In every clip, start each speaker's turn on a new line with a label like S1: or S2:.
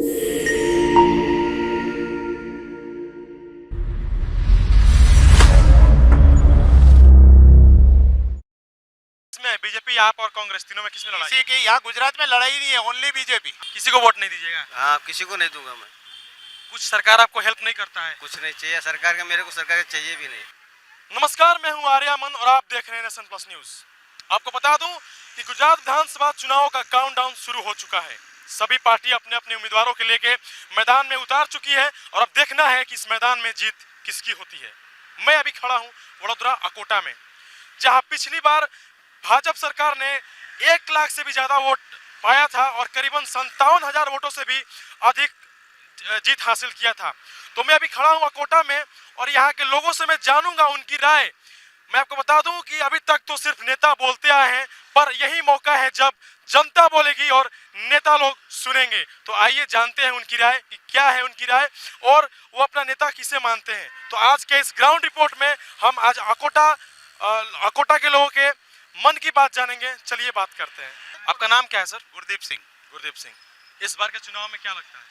S1: इसमें बीजेपी, आप और कांग्रेस तीनों में किसमें लड़ाई?
S2: किसी की यहाँ गुजरात में लड़ाई नहीं है, ओनली बीजेपी।
S1: किसी को वोट नहीं दीजिएगा?
S3: हाँ, किसी को नहीं दूंगा मैं।
S1: कुछ सरकार आपको हेल्प नहीं करता है?
S3: कुछ नहीं चाहिए सरकार का, मेरे को सरकार चाहिए भी नहीं।
S1: नमस्कार, मैं हूं आर्यामन और आप देख रहे हैं नेशन प्लस न्यूज। आपको बता दूं कि गुजरात विधानसभा चुनाव का काउंटडाउन शुरू हो चुका है। सभी पार्टी अपने अपने उम्मीदवारों के लेके मैदान में उतार चुकी है और अब देखना है कि इस मैदान में जीत किसकी होती है। मैं अभी खड़ा हूं वडोदरा अकोटा में, जहां पिछली बार भाजपा सरकार ने 1 लाख से भी ज्यादा वोट पाया था और करीबन 57,000 वोटों से भी अधिक जीत हासिल किया था। तो मैं अभी खड़ा हूं अकोटा में और यहाँ के लोगों से मैं जानूंगा उनकी राय। मैं आपको बता दूं कि अभी तक तो सिर्फ नेता बोलते आए हैं, पर यही मौका है जब जनता बोलेगी और नेता लोग सुनेंगे। तो आइए जानते हैं उनकी राय कि क्या है उनकी राय और वो अपना नेता किसे मानते हैं। तो आज के इस ग्राउंड रिपोर्ट में हम आज अकोटा के लोगों के मन की बात जानेंगे। चलिए बात करते हैं। आपका नाम क्या है सर?
S2: गुरदीप सिंह।
S1: गुरदीप सिंह, इस बार के चुनाव में क्या लगता है?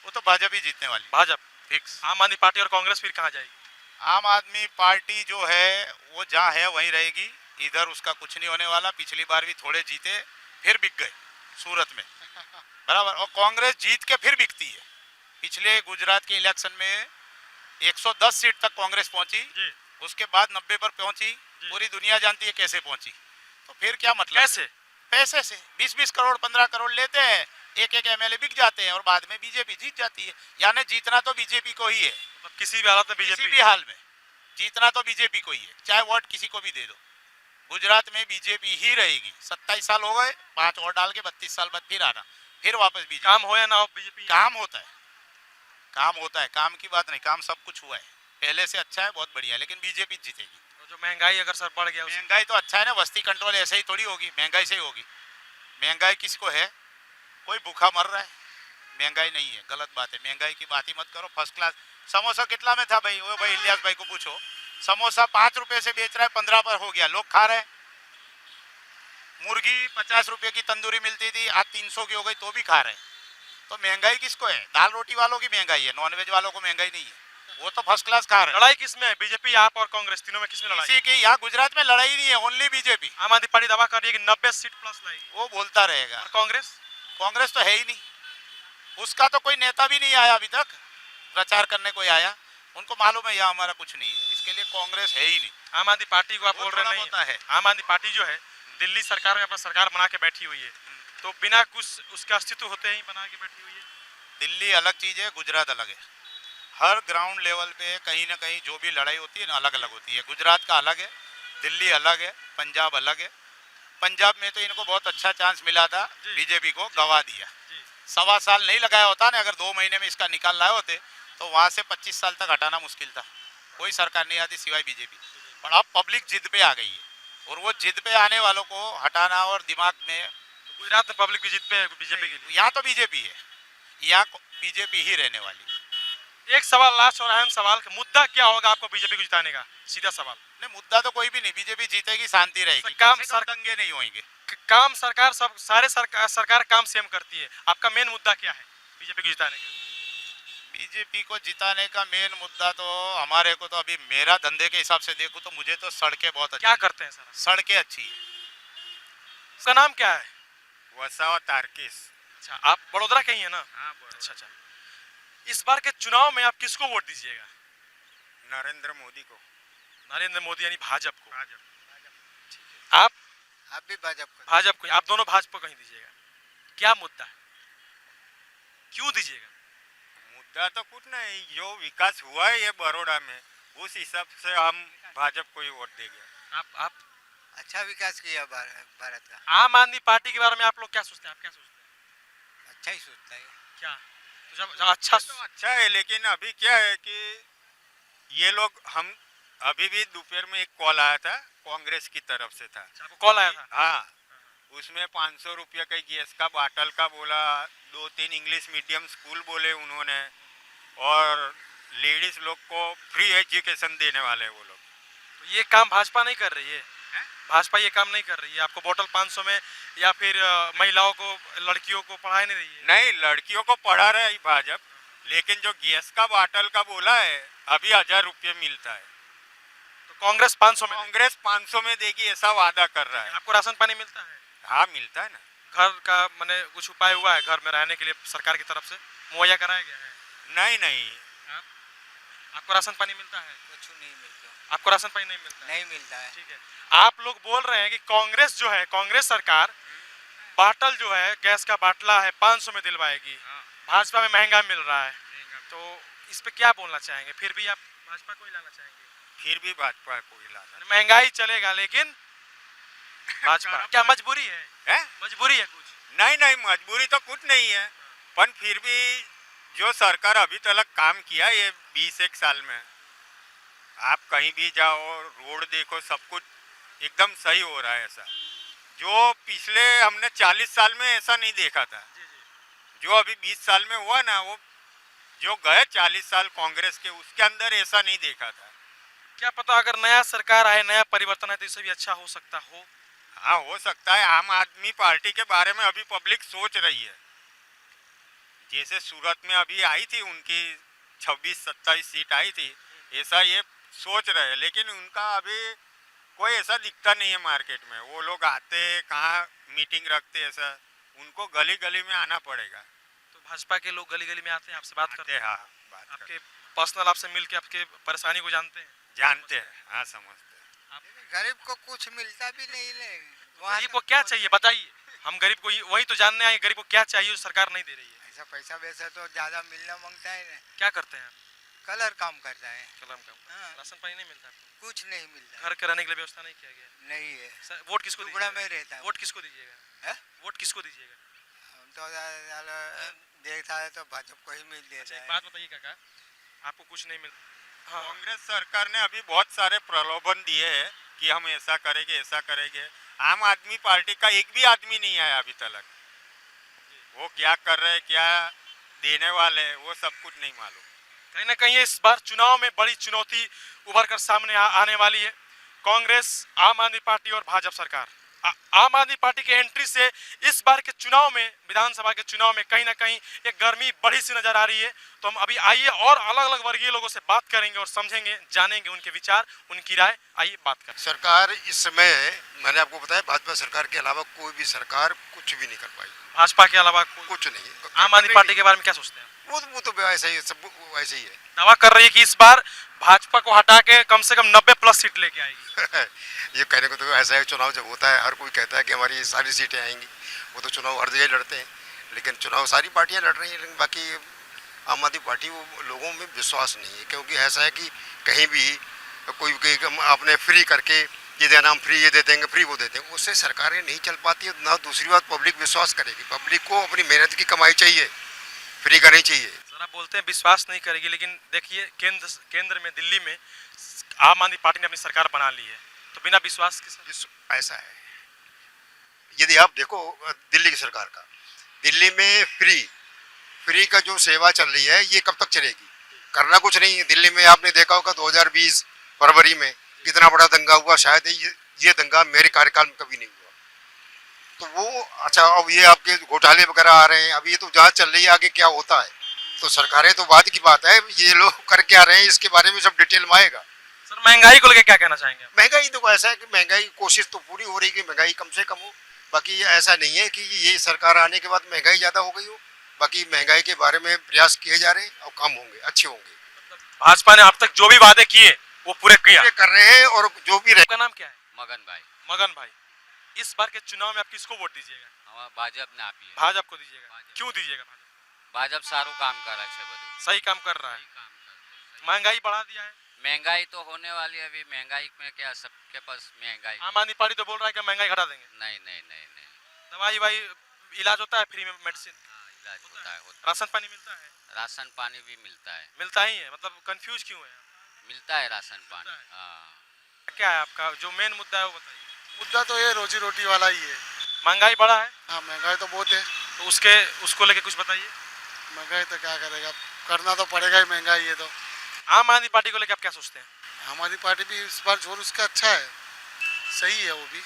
S2: वो तो भाजपा ही जीतने वाली।
S1: भाजपा
S2: फिक्स।
S1: आम आदमी पार्टी और कांग्रेस फिर कहाँ जाएगी?
S2: आम आदमी पार्टी जो है वो जहाँ है वहीं रहेगी, इधर उसका कुछ नहीं होने वाला। पिछली बार भी थोड़े जीते फिर बिक गए सूरत में, बराबर। और कांग्रेस जीत के फिर बिकती है। पिछले गुजरात के इलेक्शन में 110 सीट तक कांग्रेस पहुंची, उसके बाद 90 पर पहुंची। पूरी दुनिया जानती है कैसे पहुंची। तो फिर क्या मतलब?
S1: कैसे?
S2: पैसे से 20-20 करोड़ 15 करोड़ लेते हैं, एक एमएलए बिक जाते हैं और बाद में बीजेपी जीत जाती है। यानी जीतना तो बीजेपी को ही है,
S1: किसी भी हालत में बीजेपी,
S2: किसी भी हाल में जीतना तो बीजेपी को ही है, चाहे वोट किसी को भी दे दो। गुजरात में बीजेपी ही रहेगी। 27 साल हो गए, 5 और डाल के 32 साल बाद फिर आना, फिर वापस बीजेपी।
S1: काम हो या ना हो बीजेपी,
S2: काम होता है, काम होता है, काम की बात नहीं, काम सब कुछ हुआ है, पहले से अच्छा है, बहुत बढ़िया है, लेकिन बीजेपी जीतेगी।
S1: तो जो महंगाई अगर सर बढ़ गया,
S2: महंगाई तो अच्छा है ना, बस्ती कंट्रोल ऐसे ही थोड़ी होगी, महंगाई से ही होगी। महंगाई किसको है? कोई भूखा मर रहा है, महंगाई नहीं है, गलत बात है। महंगाई की बात ही मत करो। फर्स्ट क्लास समोसा कितना में था भाई? वो भाई इलियास भाई को पूछो, समोसा 5 रुपए से बेच रहा है, 15 पर हो गया, लोग खा रहे हैं। मुर्गी 50 रुपए की तंदूरी मिलती थी, आज 300 की हो गई, तो भी खा रहे हैं। तो महंगाई किसको है? दाल रोटी वालों की महंगाई है, नॉनवेज वालों को महंगाई नहीं है, वो तो फर्स्ट क्लास खा रहे हैं।
S1: लड़ाई किसमें है? बीजेपी, आप और कांग्रेस तीनों में किसमें लड़ाई?
S2: किसी की यहाँ गुजरात में लड़ाई नहीं है, ओनली बीजेपी।
S1: आम आदमी पार्टी दावा कर रही है कि 90 सीट प्लस लाएगी,
S2: वो बोलता रहेगा।
S1: और कांग्रेस?
S2: कांग्रेस तो है ही नहीं, उसका तो कोई नेता भी नहीं आया अभी तक प्रचार करने, कोई आया, उनको मालूम है यहाँ हमारा कुछ नहीं है, इसके लिए कांग्रेस है ही नहीं।
S1: आम आदमी पार्टी को आप बोल रहे नहीं
S2: होता है।
S1: आम आदमी पार्टी जो है दिल्ली सरकार में अपना सरकार बना के बैठी हुई है, तो बिना कुछ उसका अस्तित्व होते ही बना के बैठी हुई है।
S2: दिल्ली अलग चीज है, गुजरात अलग है। हर ग्राउंड लेवल पे कहीं ना कहीं जो भी लड़ाई होती है ना, अलग अलग होती है। गुजरात का अलग है, दिल्ली अलग है, पंजाब अलग है। पंजाब में तो इनको बहुत अच्छा चांस मिला था, बीजेपी को गवा दिया। 1.25 साल नहीं लगाया होता ना, अगर 2 महीने में इसका निकाल लाए होते तो वहाँ से 25 साल तक हटाना मुश्किल था। कोई सरकार नहीं आती सिवाय बीजेपी। पर अब पब्लिक जिद पे आ गई है और वो जिद पे आने वालों को हटाना और दिमाग में।
S1: गुजरात में पब्लिक भी जिद पे है बीजेपी के लिए।
S2: यहाँ तो बीजेपी है, यहाँ बीजेपी ही रहने वाली।
S1: एक सवाल, लास्ट और अहम सवाल, मुद्दा क्या होगा आपको बीजेपी को जिताने का? सीधा सवाल।
S2: नहीं, मुद्दा तो कोई भी नहीं, बीजेपी जीतेगी, शांति रहेगी,
S1: काम
S2: दंगे नहीं होंगे।
S1: काम सरकार सब सारे सरकार काम सेम करती है। आपका मेन मुद्दा क्या है बीजेपी को जिताने का?
S2: बीजेपी को जिताने का मेन मुद्दा तो हमारे को तो अभी मेरा धंधे के हिसाब से देखूं तो मुझे तो सड़कें बहुत अच्छी।
S1: क्या करते हैं सर?
S2: सड़कें अच्छी है।
S1: उसका नाम क्या है?
S2: वसावा तारकिस।
S1: अच्छा, आप बड़ोदरा के ही है ना? हाँ, अच्छा। इस बार के चुनाव में आप किसको वोट दीजिएगा?
S2: नरेंद्र मोदी को।
S1: नरेंद्र मोदी यानी भाजपा को। आप
S2: भी
S1: भाजपा को। आप दोनों भाजपा को ही दीजिएगा। क्या मुद्दा है, क्यों दीजिएगा?
S2: मुद्दा तो कुछ नहीं, जो विकास हुआ है ये बड़ौदा में, उस हिसाब से हम भाजपा को ही वोट देंगे।
S1: आप
S4: अच्छा विकास किया भारत का।
S1: आम आदमी पार्टी के बारे में आप लोग क्या सोचते हैं? आप क्या सोचते हैं?
S4: अच्छा ही सोचता है।
S1: क्या तो जब अच्छा
S2: तो अच्छा है, लेकिन अभी क्या है कि ये लोग, हम अभी भी दोपहर में एक कॉल आया था कांग्रेस की तरफ से था।
S1: आपको कॉल आया था?
S2: हाँ, उसमें 500 रुपये का गैस का बाटल का बोला, 2-3 इंग्लिश मीडियम स्कूल बोले उन्होंने, और लेडीज लोग को फ्री एजुकेशन देने वाले वो लोग।
S1: तो ये काम भाजपा नहीं कर रही है? भाजपा ये काम नहीं कर रही है, आपको बोतल 500 में या फिर महिलाओं को, लड़कियों को पढ़ा नहीं रही है।
S2: नहीं, लड़कियों को पढ़ा रहा है भाजपा, लेकिन जो गैस का बाटल का बोला है अभी 1000 रुपये मिलता है।
S1: तो कांग्रेस 500 में
S2: कांग्रेस 500 में देगी ऐसा वादा कर रहा है।
S1: आपको राशन पानी मिलता है?
S2: हाँ मिलता है ना।
S1: घर का मैंने कुछ उपाय हुआ है घर में रहने के लिए सरकार की तरफ से मुहैया कराया गया है?
S2: नहीं नहीं,
S1: आपको राशन पानी मिलता है?
S4: कुछ नहीं मिलता।
S1: आपको राशन पानी नहीं मिलता है?
S4: नहीं मिलता है।
S1: ठीक है, आप लोग बोल रहे हैं कि कांग्रेस जो है, कांग्रेस सरकार बाटल जो है, गैस का बाटला है 500 में दिलवाएगी, भाजपा में महंगा मिल रहा है, तो इस पे क्या बोलना चाहेंगे? फिर भी आप भाजपा को ही लाना चाहेंगे?
S2: फिर भी भाजपा को ही लाना।
S1: महंगाई चलेगा लेकिन भाजपा क्या मजबूरी है? मजबूरी है कुछ?
S2: नहीं नहीं, मजबूरी तो कुछ नहीं है, पर फिर भी जो सरकार अभी तक काम किया ये 20 साल में, आप कहीं भी जाओ, रोड देखो, सब कुछ एकदम सही हो रहा है। ऐसा जो पिछले हमने 40 साल में ऐसा नहीं देखा था, जो अभी 20 साल में हुआ ना, वो जो गए 40 साल कांग्रेस के, उसके अंदर ऐसा नहीं देखा था।
S1: क्या पता अगर नया सरकार आए, नया परिवर्तन है तो इससे भी अच्छा हो सकता हो।
S2: हाँ हो सकता है। आम आदमी पार्टी के बारे में अभी पब्लिक सोच रही है, जैसे सूरत में अभी आई थी उनकी 26-27 सीट आई थी, ऐसा ये सोच रहे हैं, लेकिन उनका अभी कोई ऐसा दिखता नहीं है मार्केट में। वो लोग आते कहाँ मीटिंग रखते, ऐसा उनको गली गली में आना पड़ेगा।
S1: तो भाजपा के लोग गली गली में आते हैं, आपसे बात करते हैं,
S2: हाँ बात
S1: आपके पर्सनल आपसे मिलके आपके परेशानी को जानते हैं,
S2: जानते हैं, हाँ समझते हैं।
S4: गरीब को कुछ मिलता भी नहीं ले।
S1: गरीब को क्या चाहिए बताइए? हम गरीब को वही तो जानने आए, गरीब को क्या चाहिए जो सरकार नहीं दे रही है?
S4: ऐसा पैसा वैसा तो ज्यादा मिलना मांगता है ना।
S1: क्या करते हैं आप?
S4: कलर काम करता है।
S1: कलम का
S4: हाँ।
S1: राशन पानी नहीं मिलता आपको?
S4: कुछ नहीं मिलता।
S1: घर के रहने के लिए व्यवस्था नहीं किया गया?
S4: नहीं है।
S1: सर, वोट किसको
S4: टुकड़ा
S1: दीजिएगा?
S4: में रहता है।
S1: वोट किसको दीजिएगा?
S4: है?
S1: वोट किसको दीजिएगा?
S4: हम तो देखता है तो भाजपा को ही मिल देता
S1: अच्छा, एक
S4: है।
S1: बात बताइए काका, आपको कुछ नहीं मिल हाँ,
S2: कांग्रेस सरकार ने अभी बहुत सारे प्रलोभन दिए हैं कि हम ऐसा करेंगे, ऐसा करेंगे। आम आदमी पार्टी का एक भी आदमी नहीं आया अभी तक। वो क्या कर रहे हैं, क्या देने वाले हैं, वो सब कुछ नहीं मालूम।
S1: कहीं ना कहीं इस बार चुनाव में बड़ी चुनौती उभर कर सामने आने वाली है। कांग्रेस, आम आदमी पार्टी और भाजपा सरकार। आम आदमी पार्टी के एंट्री से इस बार के चुनाव में, विधानसभा के चुनाव में कहीं ना कहीं एक गर्मी बढ़ी सी नजर आ रही है। तो हम अभी आइए और अलग अलग वर्गीय लोगों से बात करेंगे और समझेंगे, जानेंगे उनके विचार, उनकी राय। आइए बात करें।
S5: सरकार इस समय, मैंने आपको बताया, भाजपा सरकार के अलावा कोई भी सरकार कुछ भी नहीं कर पाई।
S1: भाजपा के अलावा
S5: कुछ नहीं।
S1: आम आदमी पार्टी के बारे में क्या सोचते हैं?
S5: वो तो वैसा ही है, सब वैसे ही है।
S1: दावा कर रही है कि इस बार भाजपा को हटा के कम से कम 90+ सीट लेके आएगी।
S5: ये कहने को तो ऐसा है, चुनाव जब होता है हर कोई कहता है कि हमारी सारी सीटें आएंगी। वो तो चुनाव हर जगह लड़ते हैं, लेकिन चुनाव सारी पार्टियां लड़ रही हैं, लेकिन बाकी आम आदमी पार्टी, वो लोगों में विश्वास नहीं है। क्योंकि ऐसा है कि कहीं भी कोई आपने फ्री करके ये देना, हम फ्री ये दे देंगे, फ्री वो दे देंगे, उससे सरकारें नहीं चल पाती ना। दूसरी बात, पब्लिक विश्वास करेगी। पब्लिक को अपनी मेहनत की कमाई चाहिए, फ्री का नहीं चाहिए।
S1: सर आप बोलते हैं विश्वास नहीं करेगी, लेकिन देखिए केंद्र में, दिल्ली में आम आदमी पार्टी ने अपनी सरकार बना ली है, तो बिना विश्वास के सर
S5: ऐसा है। यदि आप देखो दिल्ली की सरकार का, दिल्ली में फ्री का जो सेवा चल रही है, ये कब तक चलेगी? करना कुछ नहीं है। दिल्ली में आपने देखा होगा 2020 फरवरी में कितना बड़ा दंगा हुआ। शायद ये दंगा मेरे कार्यकाल में कभी नहीं हुआ। तो वो अच्छा, अब ये आपके घोटाले वगैरह आ रहे हैं, अब ये तो जांच चल रही है, आगे क्या होता है। तो सरकारें तो बाद की बात है, ये लोग करके आ रहे हैं, इसके बारे में सब डिटेल में आएगा।
S1: सर महंगाई को लेकर क्या कहना चाहेंगे?
S5: महंगाई तो ऐसा है कि महंगाई, कोशिश तो पूरी हो रही है कि महंगाई कम से कम हो। बाकी ऐसा नहीं है कि ये सरकार आने के बाद महंगाई ज़्यादा हो गई हो। बाकी महंगाई के बारे में प्रयास किए जा रहे हैं और कम होंगे, अच्छे होंगे।
S1: भाजपा ने अब तक जो भी वादे किए वो पूरे किया
S5: कर रहे हैं, और जो भी
S1: आपका नाम क्या है?
S3: मगन भाई।
S1: मगन भाई, इस बार के चुनाव में आप किसको वोट दीजिएगा?
S3: हमारा भाजपा ने आप ही है।
S1: भाजपा को दीजिएगा? क्यों दीजिएगा?
S3: भाजपा सारू काम कर रहा है, બધું
S1: सही काम कर रहा है। महंगाई बढ़ा दिया है।
S3: महंगाई तो होने वाली है, अभी महंगाई में क्या, सबके पास महंगाई।
S1: आम आदमी पार्टी तो बोल रहा है कि महंगाई घटा देंगे।
S3: नहीं नहीं नहीं नहीं,
S1: दवाई वाई इलाज होता है फ्री में, मेडिसिन
S3: इलाज होता है।
S1: राशन पानी मिलता है?
S3: राशन पानी भी मिलता है।
S1: मिलता ही है, मतलब कंफ्यूज क्यों है?
S3: मिलता है राशन पानी। हाँ।
S1: क्या है आपका जो मेन मुद्दा है वो बताइए।
S6: मुद्दा तो ये रोजी रोटी वाला ही है।
S1: महंगाई बढ़ा है?
S6: हाँ महंगाई तो बहुत है।
S1: तो उसको लेके कुछ बताइए।
S6: महंगाई तो क्या करेगा, करना तो पड़ेगा ही, महंगाई है तो।
S1: आम आदमी पार्टी को लेकर आप क्या सोचते हैं?
S6: हमारी पार्टी भी इस बार जोर उसका अच्छा है। सही है वो भी,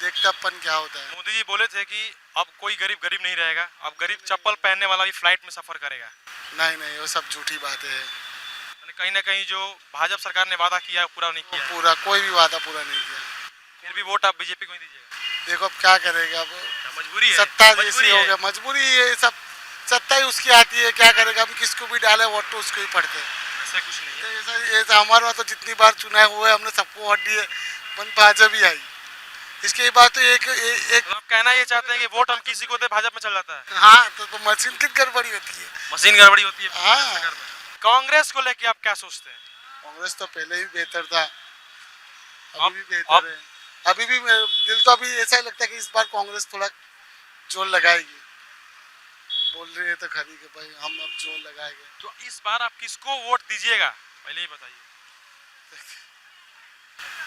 S6: देखते अपन क्या होता है।
S1: मोदी जी बोले थे कि अब कोई गरीब गरीब नहीं रहेगा, अब गरीब चप्पल पहनने वाला भी फ्लाइट में सफर करेगा।
S6: नहीं नहीं, वो सब झूठी बातें है।
S1: यानी कहीं ना कहीं जो भाजपा सरकार ने वादा किया है, वो पूरा नहीं किया है।
S6: पूरा कोई भी वादा पूरा नहीं किया।
S1: फिर भी वोट आप बीजेपी को ही दीजिएगा।
S6: देखो अब क्या करेगा, अब
S1: मजबूरी है,
S6: सत्ता
S1: मजबूरी
S6: जैसी हो
S1: है।
S6: गया, मजबूरी है सब, सत्ता ही उसकी आती है, क्या करेगा, हम किसको भी डाले वोट तो उसको ही पड़ते हैं।
S1: ऐसा कुछ नहीं
S6: तो
S1: है।
S6: ऐसा हमारे वहाँ तो जितनी बार चुनाव हुए हमने सबको वोट दिए, मन भाजपा भी आई। इसके बाद तो एक
S1: तो आप कहना ये चाहते हैं कि वोट हम किसी को दे भाजपा में चल जाता है।
S6: हाँ तो मशीन की गड़बड़ी होती है।
S1: मशीन गड़बड़ी होती है
S6: हाँ।
S1: सरकार में। कांग्रेस को लेके आप क्या सोचते हैं?
S6: कांग्रेस तो पहले ही बेहतर था,
S1: अब-
S6: अभी भी बेहतर है। अभी भी दिल तो अभी ऐसा ही लगता है कि इस बार कांग्रेस थोड़ा जोर लगाएगी। बोल रही है तो खरी के भाई हम अब जोर लगाएंगे।
S1: तो इस बार आप किसको वोट दीजिएगा, पहले ही बताइए।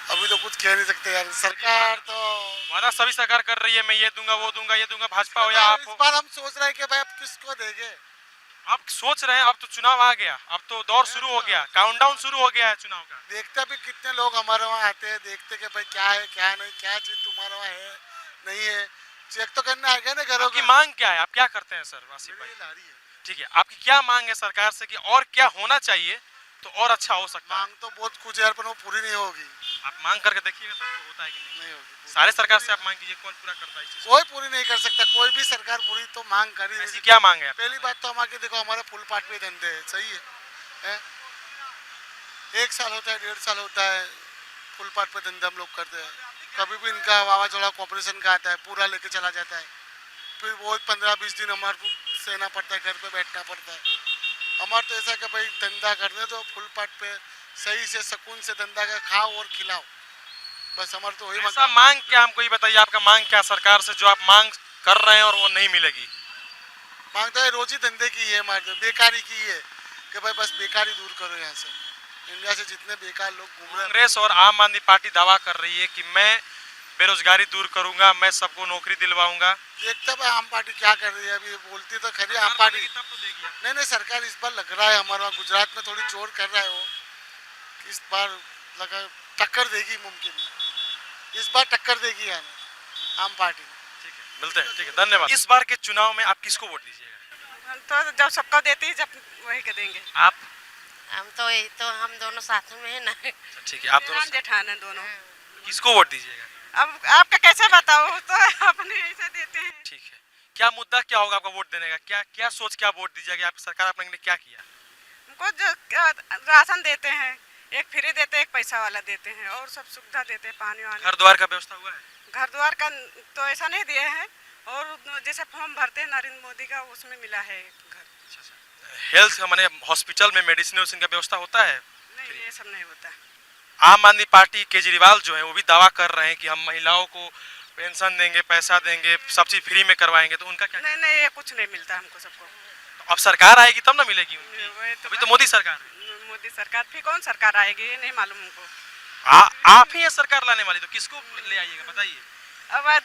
S6: अभी तो कुछ कह नहीं सकते यार, सरकार तो
S1: वादा सभी सरकार कर रही है, मैं ये दूंगा वो दूंगा, ये दूंगा, भाजपा हो या आप
S6: इस
S1: हो।
S6: बार हम सोच रहे हैं कि भाई अब किसको देंगे।
S1: आप सोच रहे हैं, अब तो चुनाव आ गया, अब तो दौर शुरू हो गया, काउंटडाउन शुरू हो गया है चुनाव का।
S6: देखते भी कितने लोग हमारे वहाँ आते हैं, देखते कि भाई क्या है क्या नहीं, क्या चीज तुम्हारे वहाँ है नहीं है, चेक तो करना आएगा ना घरों
S1: आपकी
S6: का।
S1: मांग क्या है, आप क्या करते हैं सर वासिफ भाई?
S6: मेरी लारी है।
S1: ठीक है, आपकी क्या मांग है सरकार से कि और क्या होना चाहिए तो और अच्छा हो सकता है?
S6: मांग तो बहुत कुछ है यार, पर वो पूरी नहीं होगी।
S1: आप मांग करके देखिएगा तब तो होता है कि नहीं।
S6: नहीं होगी
S1: सारे सरकार से आप मांग कीजिए, कौन पूरा करता है इस चीज को?
S6: कोई पूरी नहीं कर सकता, कोई भी सरकार पूरी तो मांग कर ही नहीं
S1: ऐसी
S6: सकती।
S1: क्या मांग है आपकी?
S6: पहली बात तो हमारे देखो हमारे फुल पाट पे धंधे है, सही है? 1 साल होता है, 1.5 साल होता है, फुल पाट पे धंधे हम लोग करते हैं। कभी भी इनका वावाजोड़ा कॉर्पोरेशन का आता है, पूरा लेके चला जाता है, फिर वो 15-20 दिन हमारे को सहना पड़ता है, घर पे बैठना पड़ता है। हमारा तो ऐसा कि भाई धंधा करने दो फुल पाट पे, सही से सुकून से धंधा का खाओ और खिलाओ, बस हमारा तो वही
S1: ऐसा मांग क्या, हमको ये बताइए आपका मांग क्या सरकार से जो आप मांग कर रहे हैं और वो नहीं मिलेगी?
S6: मांगता है रोजी धंधे की है, हमारे बेकारी की है कि भाई बस बेकारी दूर करो यहाँ से। इंडिया से जितने बेकार लोग घूम रहे हैं,
S1: कांग्रेस और आम आदमी पार्टी दावा कर रही है कि मैं बेरोजगारी दूर करूंगा, मैं सबको नौकरी दिलवाऊंगा।
S6: देखते भाई आम पार्टी क्या कर रही है। अभी बोलती तो खरी आम पार्टी,
S1: तब तो देगी आप।
S6: नहीं सरकार इस बार लग रहा है हमारे वहाँ गुजरात में थोड़ी जोर कर रहा है वो, इस बार लगा टक्कर देगी, मुमकिन इस बार टक्कर देगी यार आम पार्टी।
S1: ठीक है, मिलते हैं, ठीक है, धन्यवाद। इस बार के चुनाव में आप किसको वोट दीजिएगा?
S7: तो जब सबको देते ही जब वही के देंगे।
S1: आप?
S8: हम तो यही तो हम दोनों साथ में है ना।
S1: ठीक है, आप दोनों
S7: जेठान जेठान है दोनों।
S1: किसको वोट दीजिएगा?
S7: अब आपका कैसे बताओ, तो अपने ऐसे देते हैं।
S1: ठीक है, क्या मुद्दा क्या होगा आपका वोट देने का, क्या क्या सोच के आप वोट दीजिएगा? आपकी सरकार आपने के लिए क्या किया?
S7: उनको जो राशन देते हैं, एक फ्री देते हैं, एक पैसा वाला देते हैं, और सब सुविधा देते हैं, पानी वानी।
S1: घर द्वार का व्यवस्था हुआ है?
S7: घर द्वार का तो ऐसा नहीं दिए हैं, और जैसे फॉर्म भरते हैं नरेंद्र मोदी का, उसमें मिला है घर।
S1: हेल्थ का माने हॉस्पिटल में मेडिसिन का व्यवस्था होता है?
S7: नहीं, ये सब नहीं होता।
S1: आम आदमी पार्टी केजरीवाल जो है वो भी दावा कर रहे हैं कि हम महिलाओं को पेंशन देंगे, पैसा देंगे, सब चीज फ्री में करवाएंगे, तो उनका क्या?
S7: नहीं नहीं, ये कुछ नहीं मिलता हमको सबको।
S1: तो अब सरकार आएगी तब ना मिलेगी उनकी।
S7: वही
S1: अभी तो मोदी सरकार है।
S7: मोदी सरकार, फिर कौन सरकार आएगी ये नहीं मालूम हमको।
S1: आप ही है सरकार लाने वाली, तो किसको ले आइएगा बताइए?
S7: अब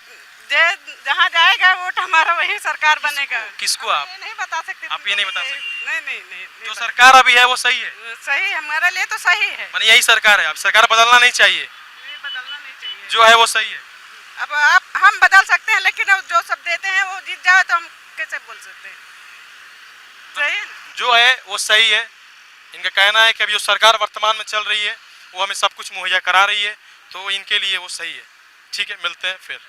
S7: जहाँ जाएगा वोट हमारा वही सरकार बनेगा।
S1: किसको
S7: अब
S1: आप?
S7: ये नहीं बता सकते।
S1: आप ये नहीं बता सकती?
S7: नहीं नहीं नहीं, नहीं
S1: जो
S7: बता-
S1: सरकार अभी है वो सही है,
S7: सही हमारे लिए तो सही है।
S1: माने यही सरकार है, अब सरकार बदलना नहीं चाहिए,
S7: ये बदलना नहीं चाहिए।
S1: जो है वो सही है।
S7: अब आप हम बदल सकते हैं, लेकिन अब जो सब देते हैं वो जीत जाए तो हम कैसे बोल सकते हैं? सही है ना?
S1: जो है वो सही है। इनका कहना है कि अभी जो सरकार वर्तमान में चल रही है वो हमें सब कुछ मुहैया करा रही है, तो इनके लिए वो सही है। ठीक है, मिलते हैं फिर।